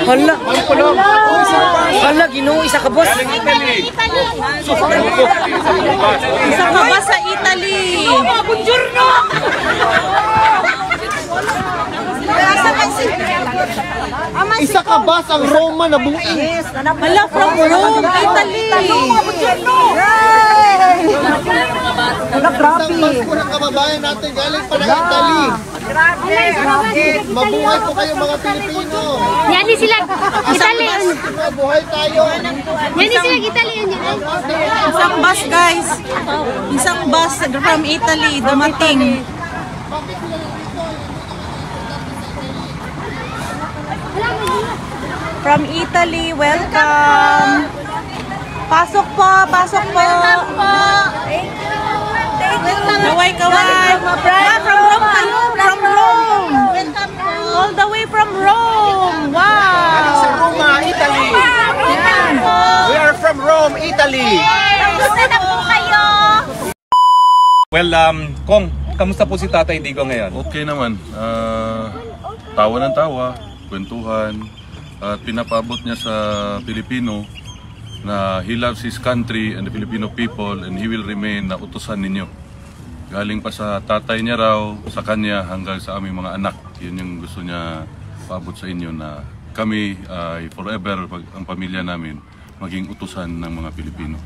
Hala. Hala, Ginoo, isa ka boss. Isa ka ba sa Italy? Buongiorno! Isa ka ba sa Roma na buing? Hala, from Rome, Italy. Isang Pasko ng kababayan natin galing pa ng Italy. Mabuhay po kayo mga Pilipino. Yan din sila Italy. Mabuhay tayo. Yan din sila Italy. Isang bus, guys. Isang bus from Italy dumating. From Italy, welcome. Pasok po, pasok po. Kaway-kaway. From Rome kayo, from Rome. All the way from Rome. Wow. Sa Roma, Italy. We are from Rome, Italy. Gusto na po kayo. Well, Kong, kamusta po si Tatay Digong ngayon? Okay naman. Tawa ng tawa, kwentuhan, at pinapabot niya sa Pilipino na he loves his country and the Filipino people and he will remain na utusan ninyo. Galing pa sa tatay niya raw, sa kanya hanggang sa aming mga anak. Yun yung gusto niya paabot sa inyo na kami ay forever, ang pamilya namin, maging utusan ng mga Pilipino.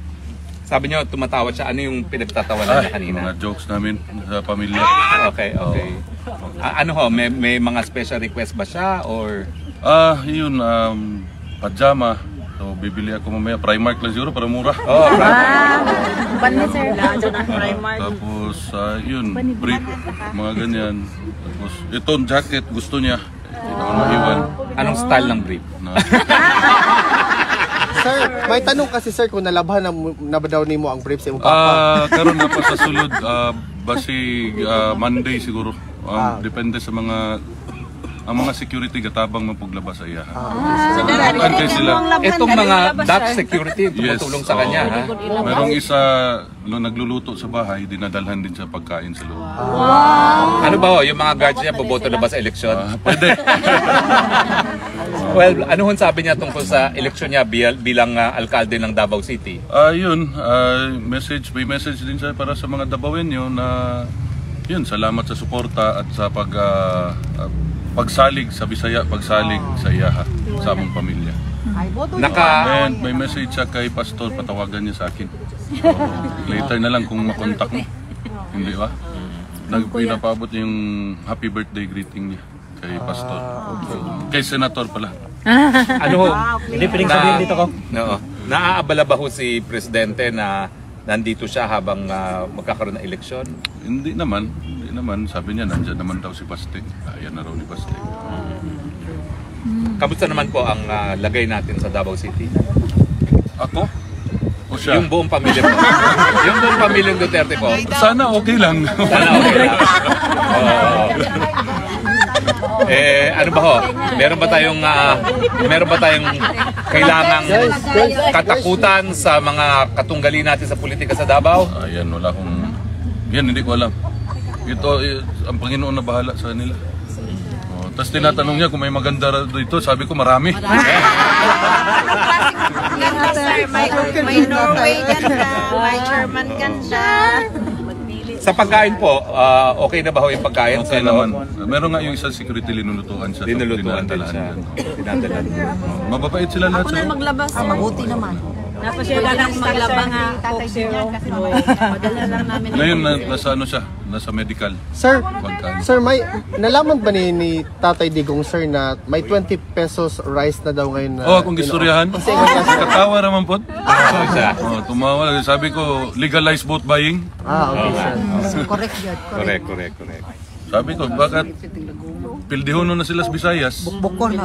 Sabi niyo, tumatawa siya. Ano yung pinagtatawanan niya kanina? Mga jokes namin sa pamilya. Okay, okay. Ano ho, may mga special request ba siya or? Yun, pajama. So, bibili ako mamaya. Primark lang siguro para mura. Oh, Tapos, yun, brief, mga ganyan. Tapos, itong jacket gusto niya. Hindi naman maiwan. Anong style ng brief? Sir, may tanong kasi sir kung nalabhan na ba daw nimo ang brief sa imong papa? Karon na pa sa sulod, basi Monday siguro. Depende sa mga security gatabang mapuglabas sa iya. Itong mga Dutch security tumutulong sa kanya, ha? Merong isa nagluluto sa bahay, dinadalhan din sa pagkain sa loob. Ano ba ho, yung mga guards niya boboto na ba sa eleksyon? Pwede. Well, ano hon sabi niya tungkol sa eleksyon niya bilang alkalde ng Davao City? Yun, may message din siya para sa mga Davaoenyo na yun, salamat sa suporta at sa pagsalig sa Bisaya, pagsalig sa iyaha, sa among pamilya. And may message siya kay Pastor, patawagan niya sa akin. So, later na lang kung makontak mo. Hindi ba? Nagpinapabot yung happy birthday greeting niya kay Pastor. Kay Senator pala. Ano ho? Hindi piling sabihin dito ko. No. Naaabala ba ho si Presidente na nandito siya habang magkakaroon ng eleksyon? Hindi naman. Sabi niya, nandyan naman daw si Baste. Ayan na raw ni Baste. Kamusta naman po ang lagay natin sa Davao City? Ako? O siya? Yung buong pamilya po. Yung buong pamilyang Duterte po. Sana okay lang. Sana okay lang. Ano ba ho? Meron ba tayong kailangang katakutan sa mga katunggali natin sa politika sa Davao? Ayan, wala akong... Yan, hindi ko alam. Ito, ang Panginoon na bahala sa nila. Tapos tinatanong niya kung may maganda dito, sabi ko marami. May Norway ganda, may German ganda. Sa pagkain po, okay na ba ho yung pagkain? Okay naman. Meron nga yung isang security linulutuan siya. Linulutuan din siya. Dinadalan. Mababait sila lahat. Ako na maglabas. Mabuti naman. Napasya lang maglaba nga. Coke Zero. Madala lang namin. Ngayon, nasa ano siya? Nasa medical. Sir, may nalaman ba ni Tatay Digong sir na may 20 pesos rice na daw ngayon? Kung gistoryahan? Katawa naman po. Tumawa. Sabi ko, legalize vote buying. Okay sir. Correct yun. Correct. Sabi ko, bakit pildihono na sila sa Visayas? Bukbukon.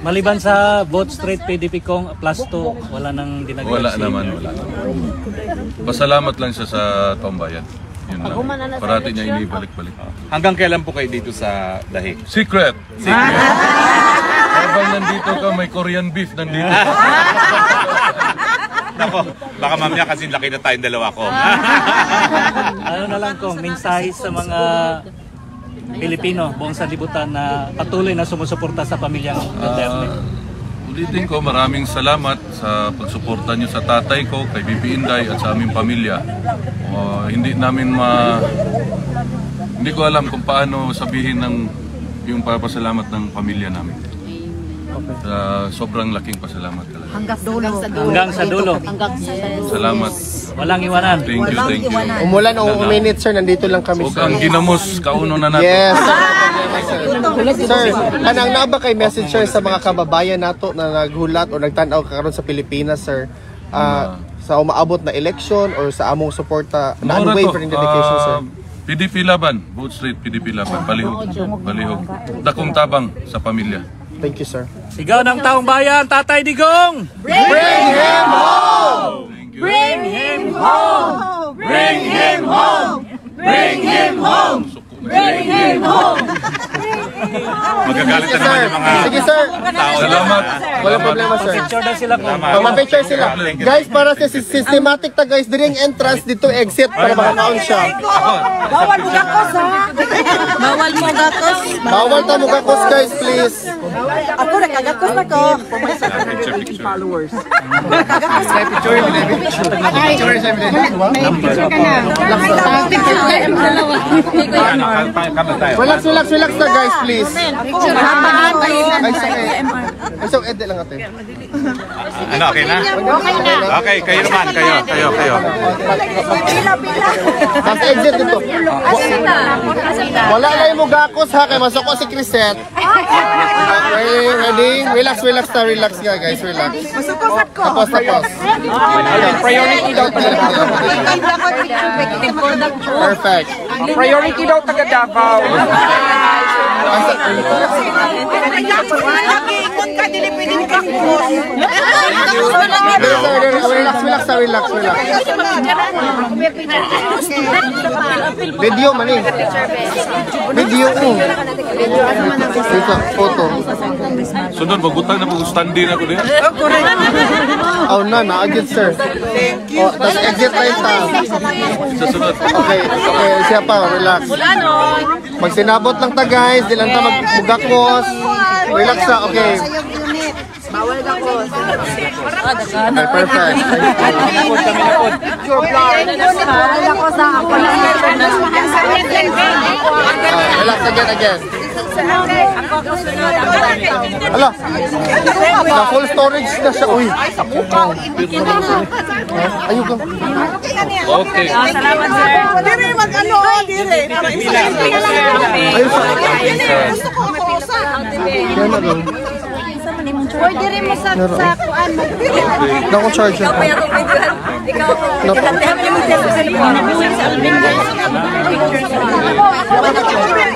Maliban sa vote straight PDP kong plus 2, wala nang dinagdag. Wala naman. Pasalamat lang siya sa Tombayan. Yun lang. Parati niya inibalik-balik. Hanggang kailan po kayo dito sa Dahig? Secret! Habang nandito ka, may Korean beef nandito. Nako, baka mamaya kasi laki na tayong dalawa ko. Ano na lang kung mensahe sa mga Pilipino, buong sanlibutan na patuloy na sumusuporta sa pamilyang Duterte. Ulitin ko, maraming salamat sa pagsuporta niyo sa tatay ko, kay Bibi Inday at sa aming pamilya. Hindi ko alam kung paano sabihin yung papasalamat ng pamilya namin. Sobrang laking pasalamat talaga. Hanggang dulo. Hanggang sa dulo. Salamat. Walang iwanan. Thank you. Umulan o uminit, sir. Nandito lang kami, Huwag sir. ang ginamos, kauno na natin. Yes, sir. Kanang na ba kay message, sir, sa mga kababayan nato na naghulat o nagtanaw karon sa Pilipinas, sir? Sa umaabot na election or sa among suporta na unwavering dedication, sir? PDP Laban, Boat Street, PDP Laban, Balihog. Dakong tabang sa pamilya. Thank you, sir. Sigaw ng taong bayan, Tatay Digong! Bring him home! Bring him home! Bring him home! Bring him home! Bring him home! Magagalit na naman yung mga Sige, sir. tao. Salamat. Wala problema, sir. Picture na sila kung Pag-picture sila. Guys, para sa systematic ta, guys, diring entrance dito exit para makakaon siya. Bawal mo gakos, ha? Bawal mo gakos. Bawal ta mugakos, guys, please. Ako nakagakos na ko. Relax na, guys, please. Ay, sakit. Ay, so, edit lang ate. Ano, okay na? Okay, kayo naman. Kayo. Tapos exit dito. Wala lang yung mugakos, ha? Kaya masok ko si Crisette. Okay, ready? Relax nga, guys. Relax. Tapos. Priority daw talaga. Perfect. Priority daw taga Davao. Relax. Video man eh. Video ko. Dito, photo. Sunod, magutang na pag-standin ako niya. Oh, na-agit, sir. Oh, tapos exit line ta. Sa sunod. Okay, siya pa, relax. Magsinabot lang ta, guys. Di lang ta magbugakos. Relax sa, okay. Okay, perfect. Relax again. Ala, na full storage na siya. Uy, ayun ka. Okay. Salamat, sir. Dire, mag-ano, dire. Ayun sa. Yan na lang. Pwede rin mo sa kuan mo. Naku, charger ko.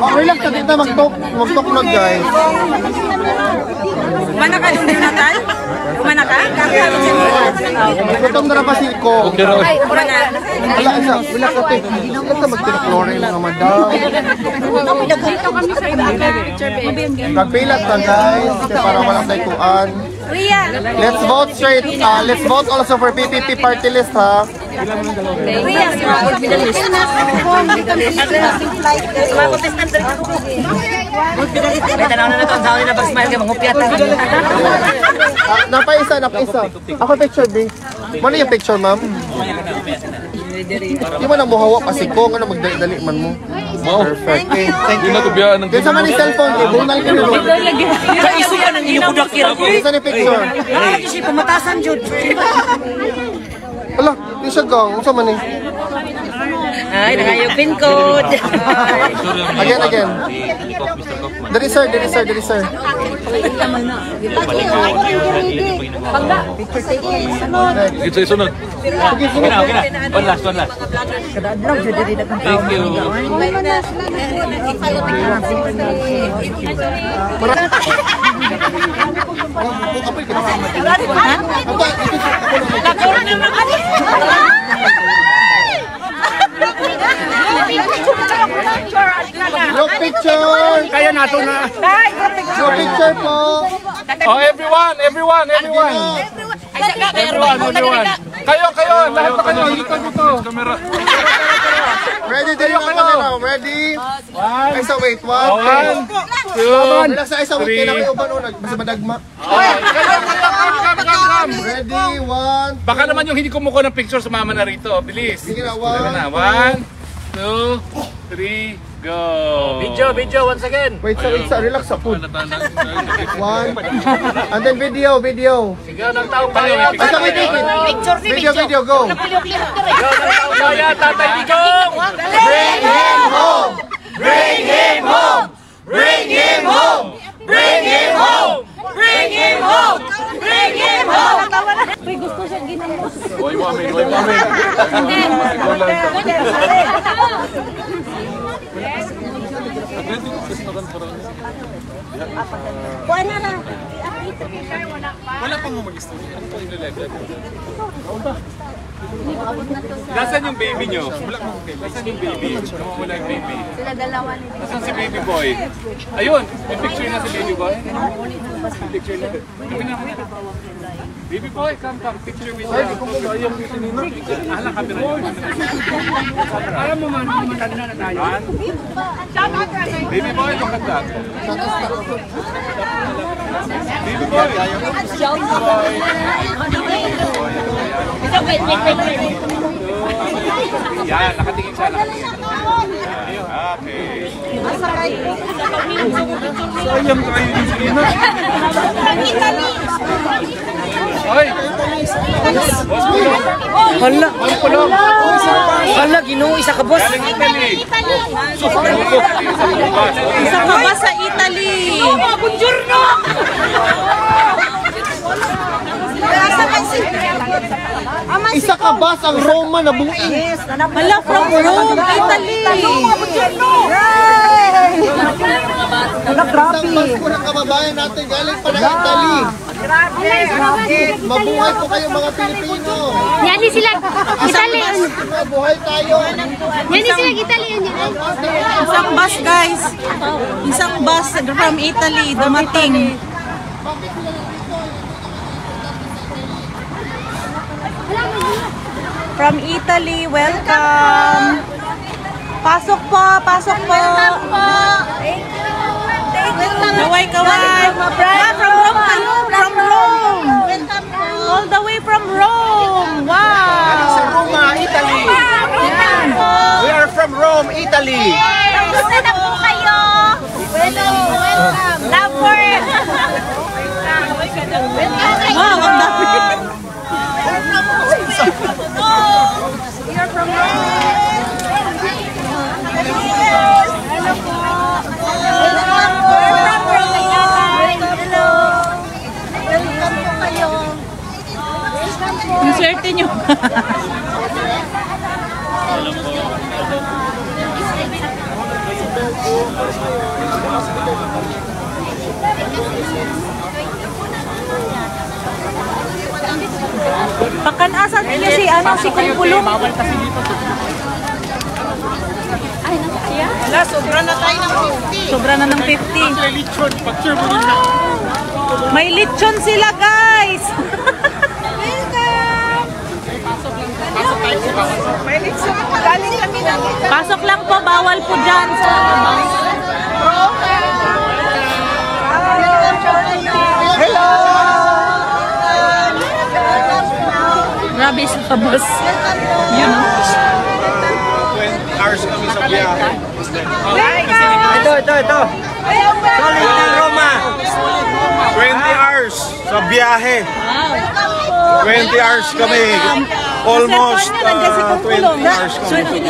Okay lang, kita mag-talk na, guys. Kumana ka doon, Jonathan? Kumana ka? Gutom na pa si Ko. Ay, kumana. Wala, isa. Relax natin. Basta magtinaklorin lang naman daw. Nagpilat na, guys. Para walang taikuan. Let's vote straight. Let's vote also for PPP party list, ha? Napaisa. Ako picture, B. Ano yung picture, ma'am? Di mo na muhawa kasi ko. Ano magdali man mo? Perfect. Hindi na kubiyaan ng Kaya man yung cellphone ko. Bunal ka nilo. Kaiso ka ng inubudakir ako. Isa ni picture. Kasi pumatasan, Jud. Ala, di siya gang. Ano man eh? Ay, nangayupin ko. Again. Dari sir. It's a sunod. Sige, sunod. Okay na. One last. Thank you. Group picture. Kaya nato na. Group picture po. Oh, everyone. Everyone. Kayo. Lahat na kayo. Ikot mo to. Camera. Ready din yung camera. Ready? Ay, so wait. 1, 2, relax na. Ay, so wait. Kailangan kayo ba nun? Basta madagma. Ready? 1. Baka naman yung hindi kumukuha ng picture sumama na rito. Bilis. Sige na. Tara na. 1, 2, 3, go. Video once again. Wait, sa relax sa food. 1. And then video. Sigaw ng taong Tayo, bayan. may picture. Basta wait. Video, go. Sigaw ng taong bayan, Tatay Digong. Bring him home! Bring him home! Bring him home! Bring him home! Bring him home! Bring him home! Gusto siya ginamos. Kuha na lang. Nasaan yung baby nyo? Nasaan yung baby? Wala yung baby. Sila dalawa nila. Nasaan si baby boy? Ayun! May picture na si baby boy. May picture na. Baby boy, come. Picture with you. Ahala, camera yun. Alam mo man, matanda na tayo. Baby boy, yung kanta. Baby boy. Yan, nakatingin siya. Okay. Sayang kayo din sa ina. Hoy! Hala. Hala, Ginoo, isa ka boss. Galing Italy. Isa ka ba sa Italy? Buongiorno! Isa ka ba sa Roma na buing? Hala, from Rome, Italy. Isang bus po ng kababayan natin galing pa ng Italy. Mabuhay po kayo mga Pilipino. Yani sila Italian. Mabuhay tayo. Yani sila Italian. Isang bus, guys. Isang bus from Italy dumating. From Italy, welcome. Pasok po, pasok po. Kaway, kaway. From Rome kayo, from Rome. All the way from Rome. Wow. Roma, Italy. We are from Rome, Italy. Gusto na po kayo. Welcome. Love for it. Wow, ang dami. You're from Rome. Hello po. Welcome po. Hello. Welcome po kayo. Welcome po. Ang swerte nyo. Pakanasan niyo si si Kumpulong. Ay, siya? Wala, sobra na tayo ng 50. Sobra na ng 50. May lechon sila, guys. May lechon. Galing kami ng... Pasok lang po, bawal po dyan. Hello! Grabe sa kabos. Yun. 20 hours kami sa biyahe. Ito. Solid ng Roma. 20 hours sa biyahe. 20 hours kami. Almost 20 hours kami.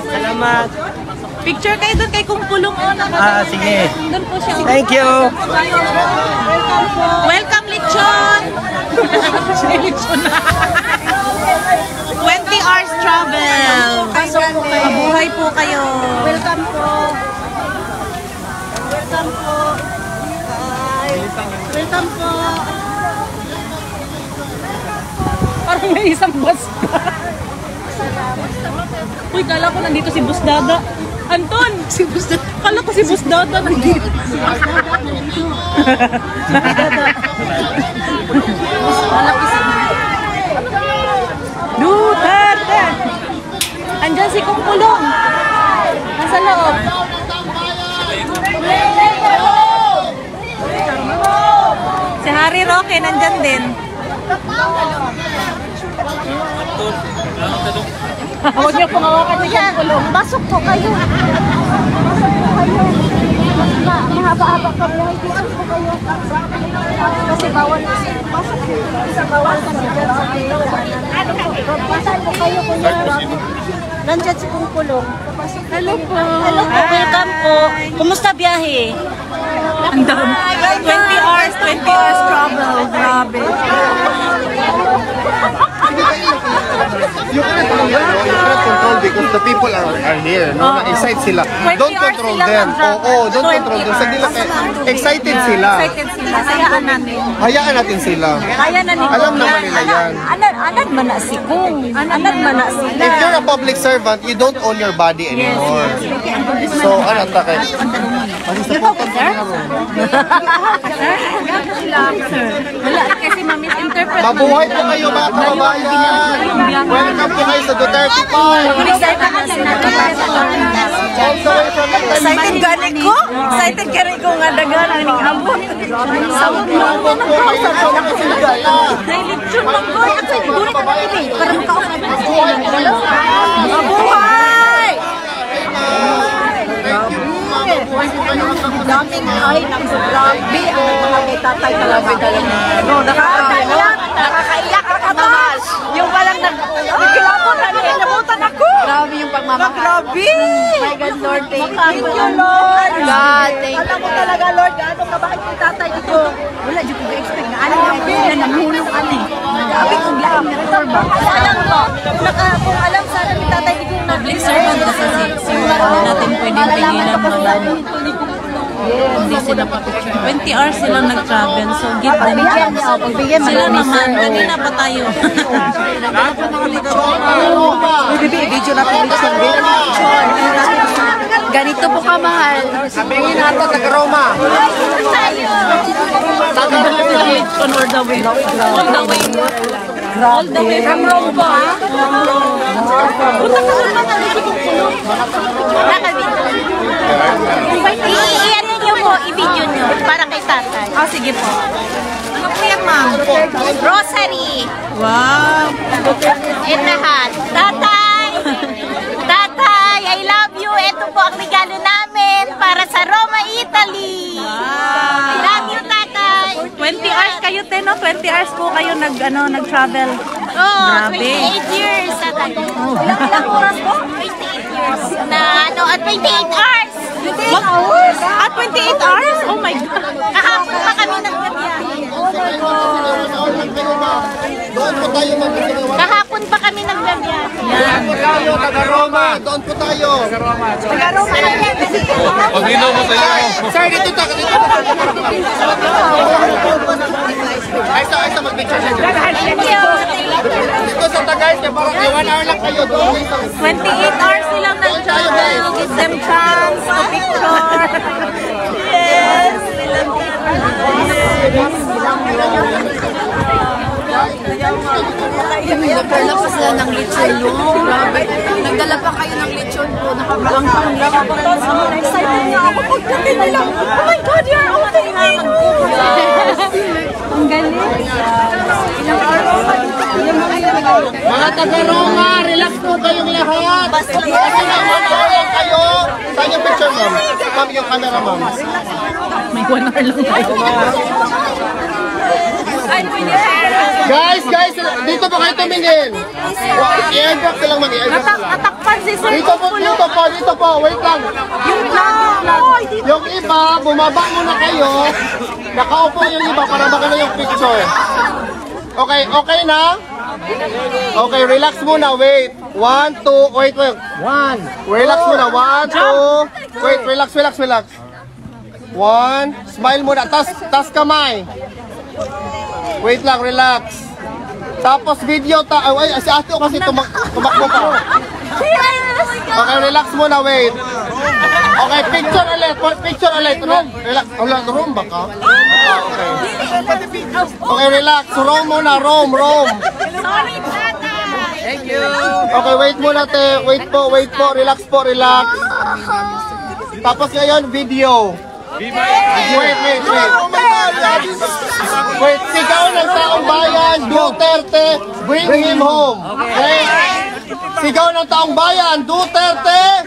Salamat. Picture kayo doon kay Kumpulong. Sige. Doon po siya. Thank you. Welcome, lechon! Lechon na. 20 hours travel. Mabuhay po kayo. Welcome po. Welcome po. Welcome po. Parang may isang bus pa. Uy, kala ko nandito si Bus Dada. Anton! Si Bus Dada. Kala ko si Bus Dada nandito. Duterte! kulong. Nasa loob. Si Harry Roque nandyan din. Huwag niyo pong hawakan niya yung kulong. Pasok po kayo. Pasok po kayo. Mahaba-haba ka buhay. Pasok po kayo. Kasi bawal na siya. Pasok po. Isa bawal kasi dyan sa kayo. Pasok po kayo kuya. Nandyan si Kung Kulong. Hello po. Hello po. Welcome po. Kumusta biyahe? Ang dami. 20 hours travel. Grabe. You cannot control because the people are here. No? Na-excite sila. 20 Don't hours control sila them. mag-travel. Oo, don't 20 control them. Saglit lang. hours. Excited sila. Excited sila. Hayaan natin. Hayaan natin sila. Kaya na nito. Alam naman nila yan. Anad man na si Kung. Anad man na sila. If you're a public servant, you don't own your body anymore. So, ano take? Wala kasi ma-misinterpret. Mabuhay po kayo mga kababayan. Welcome po kayo sa Duterte Park. All the way from Italy. Excited gani ko. Excited gani ko nga dagan ang abot. Sawod mo Welcome po kayo sa Duterte. Nailitsyon mo ko. Ako yung burik na pili. Para makausap. Mabuhay po kayo. Mabuhay! Mabuhay po kayo mga kababayan. Daming ay grabe ang mga may tatay talaga. No, nakakaiyak. Nakakaiyak ang kamahal. Yung palang nagkilapon na niya. Nabutan ako. Grabe yung pagmamahal. Grabe. My God, Lord, thank Thank you. you, Lord. God, thank you. Alam mo talaga, Lord, gaano kabait yung tatay dito. Wala, di ko expect na ano yung pila na nahulog ani. Grabe kong laing na torba. Alam mo, kung alam sana ni tatay dito na Public servant kasi si ano natin pwedeng tingilan mo lang. Hindi sila pa-picture. 20 hours silang nag-travel, so give them a chance. Sila naman, kanina pa tayo. video na ganito po kamahal. Sabihin natin taga-Roma. On the way. On the way. All the way from Rome po, ha? Punta ka naman na dito kung pulo. I-ano nyo po, i-video nyo para kay tatay. Ah, sige po. Ano po yan, ma'am? Rosary. Wow. And lahat. Tatay! Tatay, I love you. Ito po ang regalo namin para sa Roma, Italy. I love you, tatay. 20 hours kayo, Teno? 20 hours po kayo nag-travel. Oh, Grabe. 28 years, tatay. Ilang oras po? 28 years. Na ano, at 28 hours. 28 hours? At 28 hours? Oh my God. Kahapon pa kami nagbabiyahe. Doon po tayo mag-Roma. Kahapon pa kami nagbabiyahe. Doon po tayo, taga-Roma. Doon po tayo. Pag-ino mo sa iyo. Sir, dito tayo. Ay, sa mag-picture siya dyan. Thank you. Dito sa Tagaytay, kaya parang 1 hour lang kayo doon. 28 hours silang nag-travel. Give them chance to picture. Yes. Nagdala pa sila ng lechon, no? Grabe. Nagdala pa kayo ng lechon po. Nakakaangkang lang ako. Excited nga ako pagdating nila. Oh my God, you're all Filipino. Ang galing. Mga taga-Roma, relax po kayong lahat. Kasi naman kayo. Saan yung picture, ma'am? Ma'am, yung camera, ma'am. May 1 hour lang tayo. Guys, dito po kayo tumingin. I-airdrop ka lang, mag-i-airdrop ka lang. Natakpan si Sir. Dito po, wait lang. Yung iba, bumaba muna kayo. Nakaupo yung iba para makita yung picture. Okay na? Okay, relax muna, wait. 1, 2, wait. 1. Relax muna, 1, 2. Wait, relax. 1, smile muna, tas kamay. Wait lang, relax. Tapos video ay, si ate kasi tumakbo pa. Okay, relax muna, wait. Okay, picture ulit. Relax. Room ba ka? Okay. Okay, relax. Room muna, room. Sorry, tatay. Okay, wait muna te. Wait po. Relax po, relax. Tapos ngayon, video. Wait. Wait, sigaw ng taong bayan, Duterte, bring him home. Okay? Sigaw ng taong bayan, Duterte,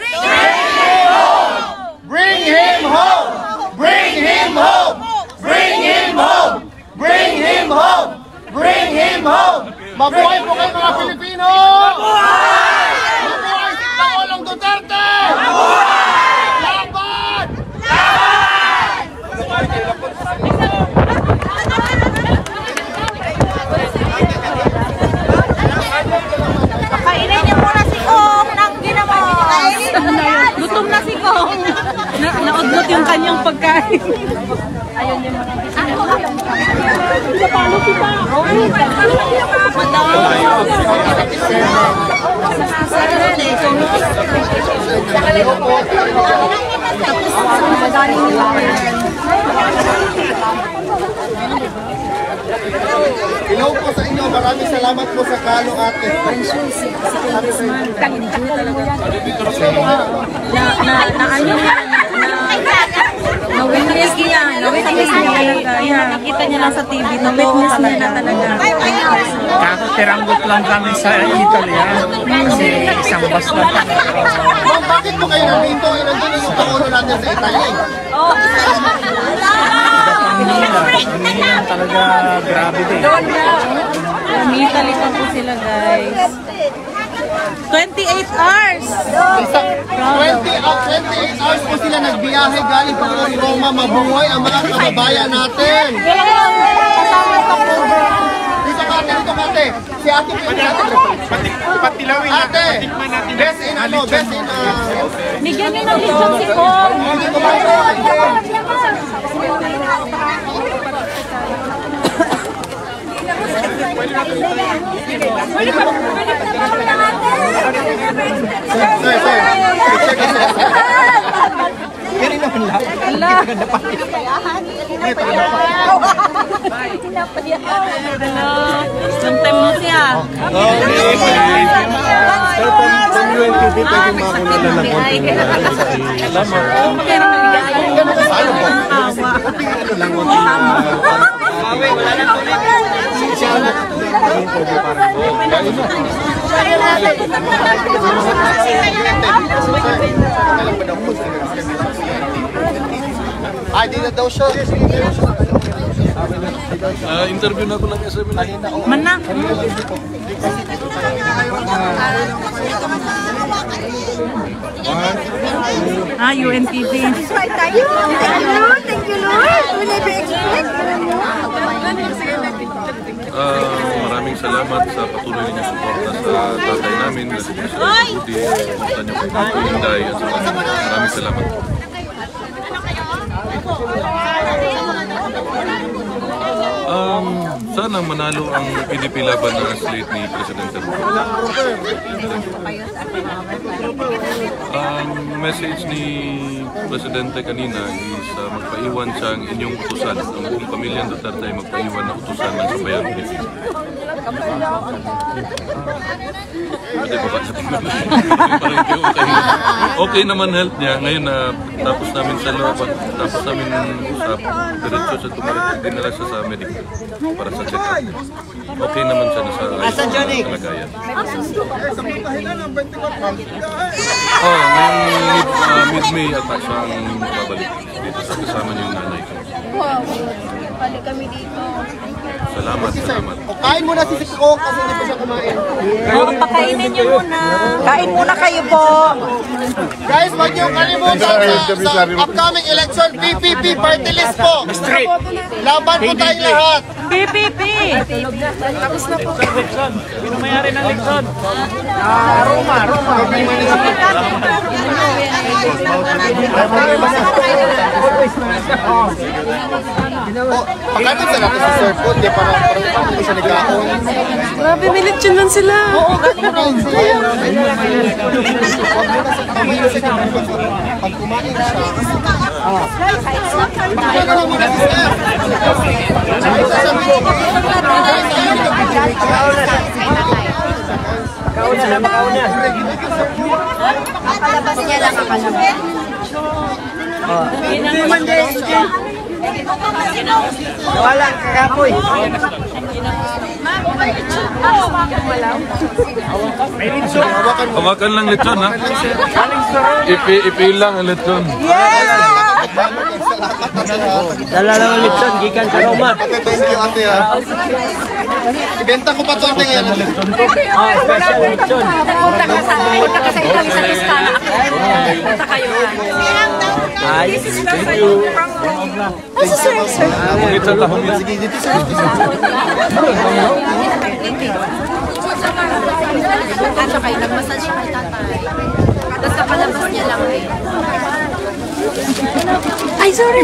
bring him home. Bring him home. Bring him home. Bring him home. Bring him home. Mabuhay po kayo mga Pilipino! Mabuhay! Mabuhay si Pangulong Duterte! Mabuhay! Laban! Kainin niyo muna si Kong ng ginamos. Gutom na si Kong. Naudlot yung kanyang pagkain. Hello po sa inyo. Maraming salamat po sa kalo ate. Na-witness niya talaga. Nakita niya lang sa TV. Na-witness niya talaga. Kakatiranggot lang kami sa Italy, kasi isang bus lang. Ma'am, bakit po kayo nandito? Nandito yung Pangulo natin sa Italy. Manila talaga, grabe din. Italy pa po sila, guys. 28 hours! 28 hours po sila nagbiyahe galing pa ng Roma. Mabuhay ang mga kababayan natin. Dito kate. Si ate po yung ate. Patilawin Ate, best in Bigyan niyo ng lechon si Kong. Long time mo siya. Sir, from UNTV, pwede makakuna na ng konting salamat. Ano po? Ano lang, Ay, di na daw siya. Interview na ako lang sa Mana? UNTV. Thank you, Lord. We never expect. Maraming salamat sa patuloy ninyong suporta sa tatay namin na si President Buti, suporta niyo kay Inday at sa maraming salamat. Sana manalo ang PDP laban na slate ni Presidente Buti. Ang message ni Presidente kanina is magpaiwan siya ang inyong utusan. Ang buong pamilyang Duterte ay magpaiwan na utusan ng sambayang Pilipino. Okay naman health niya. Ngayon na tapos namin sa loob at tapos namin usap, diretso siya tumalik. Dinala siya sa medical para sa check-up. Okay naman siya na sa kalagayan. Ngayong mid-May ata siyang babalik dito sa kasama niyo yung nanay ko. Wow, balik kami dito. Salamat. O, kain muna si Kong kasi hindi pa siya kumain. Pakainin niyo muna. Kain muna kayo po. Guys, wag niyo kalimutan sa upcoming election, PPP party list po. Laban po tayo lahat. PPP! Tapos na po. Sino mayari ng Lexon? Roma. Pagkatin sa natin sa Sir Food, di parang hindi siya nagkaon. Grabe, may lechon lang sila. Oo, pag kumain siya, pagkain na lang muna si Sir. Kakalabas niya lang, kakalabas. Wala, kakapoy. Hawakan lang lechon, ha? Ipil lang ang lechon. Dala lang ang lechon, gikan sa Roma. Thank you, ate, ha. Ibenta ko pa ito, ate, ngayon. Special lechon. Punta ka sa isang listahan. Punta kayo. Ay, thank you. Humit sa tahumit. Sige, dito, sir. At saka nagmasal siya kay tatay. Tapos kakalabas niya lang eh. Ay, sorry.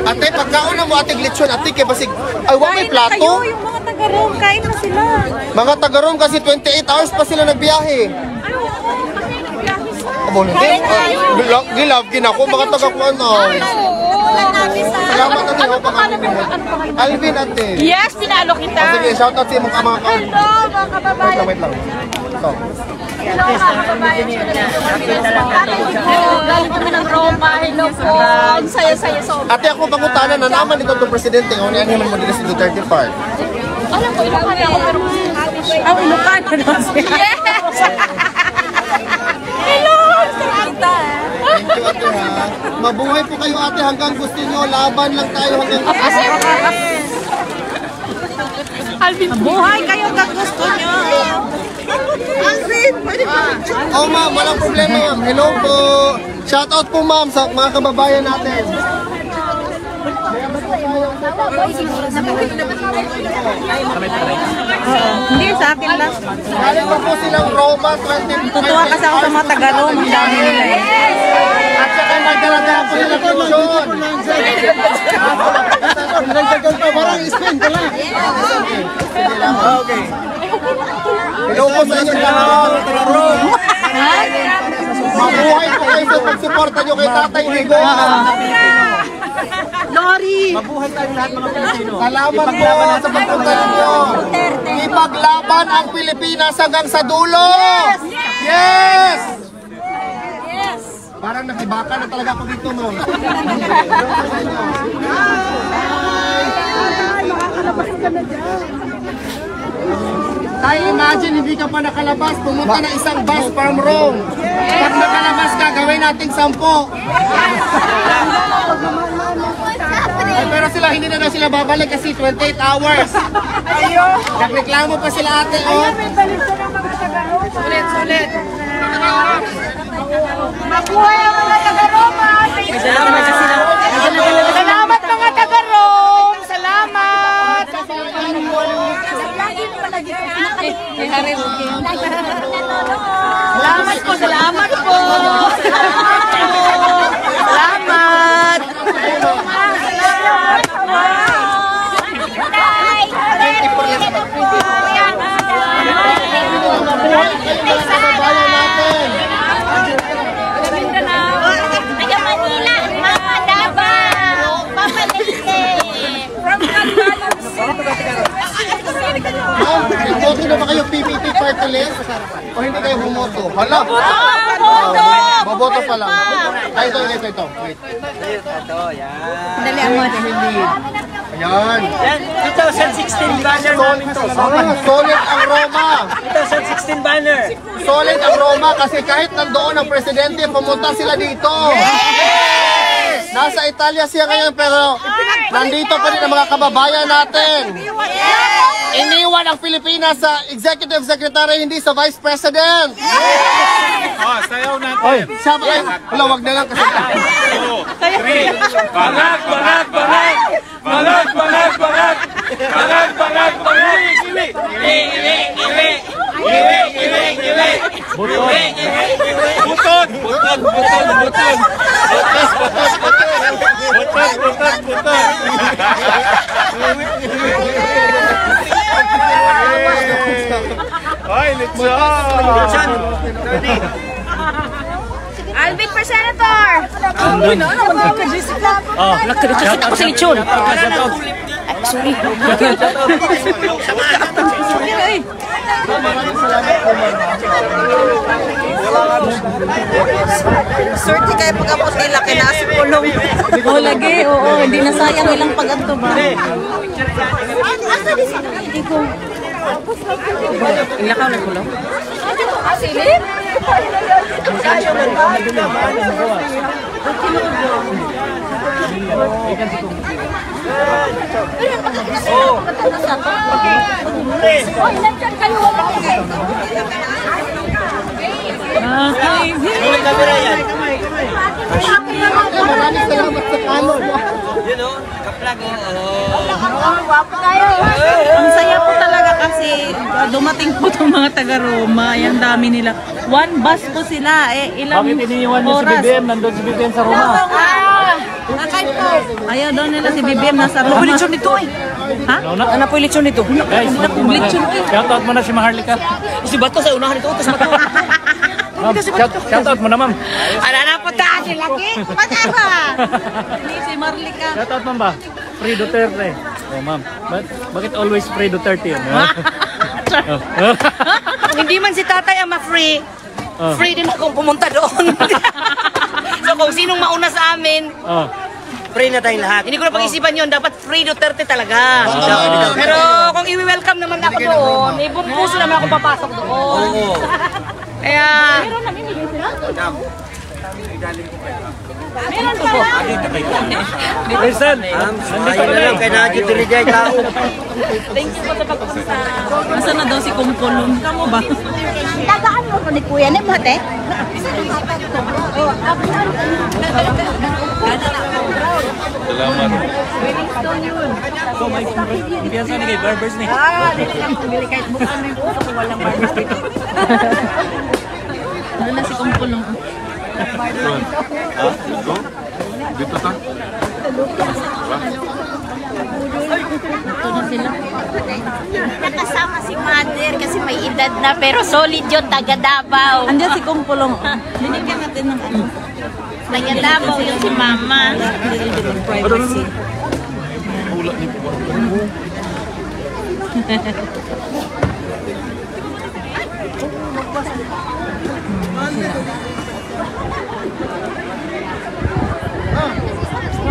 Ate, pagkauna mo ating lechon, ate, kaya basig, ay, wag may plato. Yung mga taga-room, kain na sila. Mga taga-room kasi 28 hours pa sila nagbiyahe. Abo, hindi. Gilab, ginako, mga taga-kuan na. Salamat, ate. Alvin, ate. Yes, pinalo kita. Sige, shout out sa mga Hello, mga kababayan. Wait lang. Ito. Hello, mga kababayan. Galing kami ng Roma. Hello po. Ang saya-saya so. Ate, ako pangutanan na naman dito itong presidente. Kung ano naman mo dito si Duterte Park. Alam ko, ilukan ako pero... Ilukan. Yes! Hello! Thank you, ate, ha. Mabuhay po kayo, ate, hanggang gusto nyo. Laban lang tayo hanggang Buhay kayo hanggang gusto nyo. Alvin, pwede ba? Oh, ma'am, walang problema, ma'am. Hello po. Shout out po, ma'am, sa mga kababayan natin. Hindi, sa akin lang. Galing pa po silang Roma 25. Tutuwa kasi ako sa mga taga-room. Ang dami nila eh. At saka nagdala po sila tuition. Nagdagal pa, parang spend ka lang. Okay. Hello po sa inyo lahat. Mabuhay po kayo sa pagsuporta nyo kay Tatay Rigo. Lori! Mabuhay tayong lahat mga Pilipino. Salamat po sa pagpunta ninyo. Ipaglaban ang Pilipinas hanggang sa dulo. Yes! Yes! Parang nakibaka na talaga ako dito, ma'am. Tayo imagine, hindi ka pa nakalabas, pumunta na isang bus from Rome. Pag nakalabas ka, gawin nating 10. Ay, pero sila, hindi na daw sila babalik kasi 28 hours. Nagreklamo pa sila, ate, oh. Sulit. Mabuhay ang mga taga-Roma. Salamat mga taga-Rome. Salamat. Salamat po. Salamat. Boto na ba kayo PPP party list? O hindi kayo bumoto? Hala! Boboto pa lang. Ay, ito. Wait. Dali mo. Ayan. 2016 banner namin to. Solid ang Roma. 2016 banner. Solid ang Roma kasi kahit nandoon ang presidente, pumunta sila dito. Nasa Italia siya ngayon pero nandito pa rin ang mga kababayan natin. Iniwan ang Pilipinas sa Executive Secretary, hindi sa Vice President. Sayaw natin. Sabi kayo, wala, wag na lang kasi. 2, 3. Balag! Butot! Ay, lechon! Alvin for Senator. Nakakita ako sa lechon. Sorry. Swerte kayo pag-apos nila kinasa pulong. Oo, lagi. Oo, hindi na sayang ilang pag-anto ba? Ilakaw na pulong? Silip? Ang saya po talaga kasi dumating po itong mga taga-Roma. Ang dami nila. One bus po sila. Ilang Bakit iniiwan niyo si BBM? Nandun si BBM sa Roma. Ayaw daw nila si BBM nasa Roma. Napulitsyon nito eh. Ha? Ano po litsyon nito? Guys, Litsyon eh. shoutout mo na si Maharlika. Si Bato sa unahan ito. Tapos Bato. Ma'am, shoutout mo na, ma'am. Ano na po tayo lagi? Matama! Hindi si Marlika. Shoutout, ma'am ba? Free Duterte. Oh, ma'am. Bakit always free Duterte yun? Kung hindi man si tatay ang ma-free, free din akong pumunta doon. So kung sinong mauna sa amin, free na tayong lahat. Hindi ko na pag-isipan yun, dapat free Duterte talaga. Pero kung i-welcome naman ako doon, ibang puso naman ako papasok doon. Kaya... Meron pa lang. Listen, nandito na lang. Thank you po sa pagpunta. Nasaan na daw si Kumpulong? Kamo ba? Tagaan mo ko ni Kuya ni Mate. Salamat. Kumpiyansa ni kay Barbers ni. Bili kahit bukan mo yung puso kung walang barbers dito. Ano na si Kumpulong? Dito ta? Ito na sila. Nakasama si Mother kasi may edad na pero solid yun, taga Davao. Andiyan si Kumpulong. Binigyan natin ng ano. Taga Davao yun si Mama. Privacy.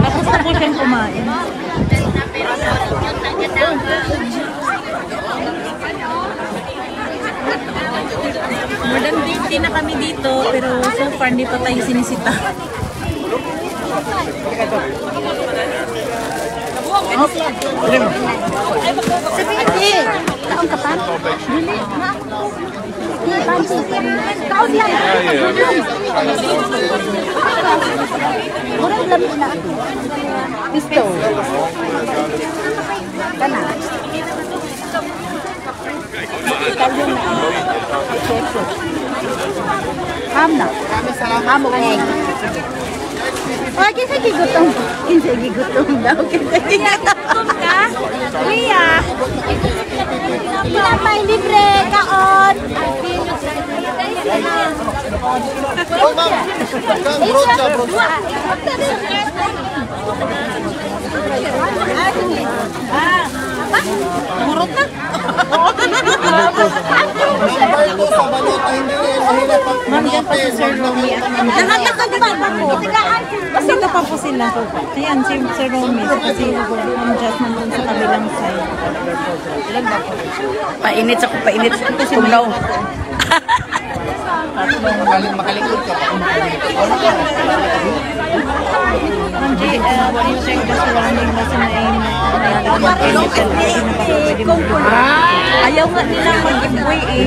Tapos na po siyang kumain. Pero solid yun, taga Davao. More than 50 na kami dito, pero so far hindi pa tayo sinisita. Sabi taong ka pa? Dili, ma. Taon lang. Murang lamig na. Pisto. Kana. Ham na. Ham mo egg. Ay, kinsa gigutom. Kinsa gigutom daw. Kinsa gigutom ka? Kuya. Pinapay libre kaon. Oh, ma'am. Bro, Murot na. Ma'am, yan pa si Sir Romy at Ma'am Jen. Nakakaliman mo. Kasi ito pa po sila. Ayan, si Sir Romy. Kasi Ma'am Jen nandun sa kabilang side. Painit sa painit sa kumlaw. Makalikod ka pa. Ma'am J, please check the surrounding kasi ayaw nga nilang mag-giveaway eh.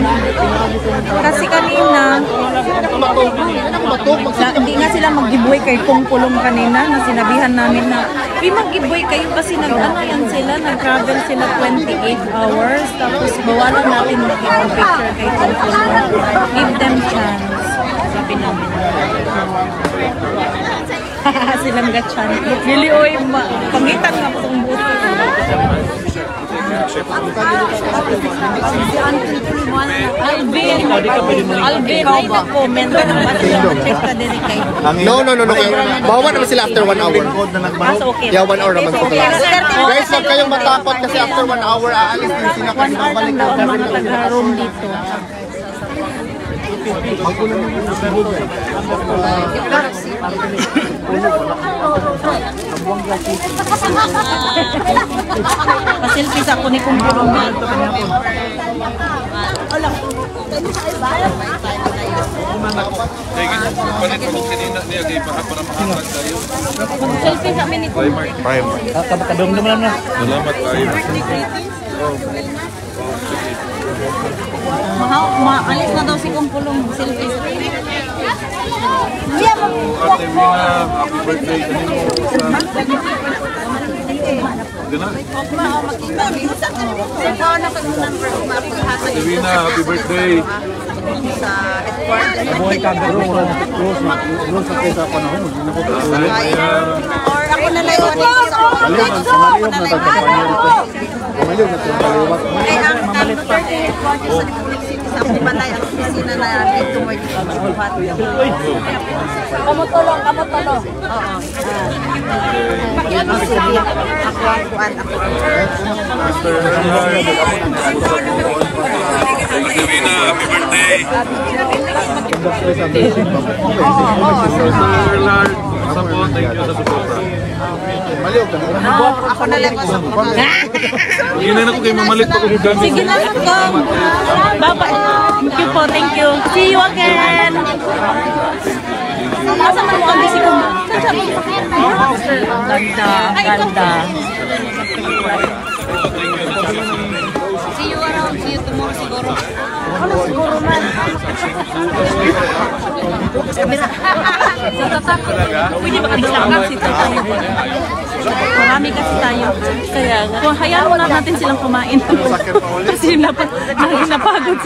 Kasi kanina, hindi nga sila mag-giveaway kay Kumpulong kanina na sinabihan namin na mag-giveaway kayo kasi nag-ano yan sila, nag-travel sila 28 hours tapos bawalan natin mag-picture kay Kumpulong. Give them chance. Sabi namin. Silang gatsan. Dili oy, pangitan nga po itong buto. Alvin, ay nag-comment ka naman sila check ka din kay. No. Bawa naman sila after 1 hour. Okay. Yeah, 1 hour naman po class. Guys, huwag kayong matakot kasi after 1 hour, aalis din sila kasi babalik na Mga taga-room dito. Pasilpis ako ni Kumpulong dito. Selfie kami ni Prime. Kadong-dong lang na. Salamat kayo. Maalis na daw si Kumpulong. Selfie. Ate Wina, happy birthday kanino. Ate Wina, happy birthday. Buhay ka garo wala na close sa kaysa panahon. Hindi na ko tuloy. Or ako na lang yung Maliw na tagpapanya dito. Maliw na tagpapaliwat. ay ang birthday party sa sa Balay ang opisina na dito mo Kamotolong. Oo. Pakiano sila ako ang kuan ako. Ate Wina, happy birthday. Sir Lard, support, thank you sa support. Ako na lang ang support. Hindi na ako kayo mamalit pa kung gamit. Sige na lang ko. Thank you po, thank you. See you again. Asa man mo kami si Kumo? Ganda. See you around. See you tomorrow siguro. Ano siguro man? Pwede ba kailangan si tayo? Marami kasi tayo. Kaya, kung hayaan mo lang natin silang kumain. Kasi napagod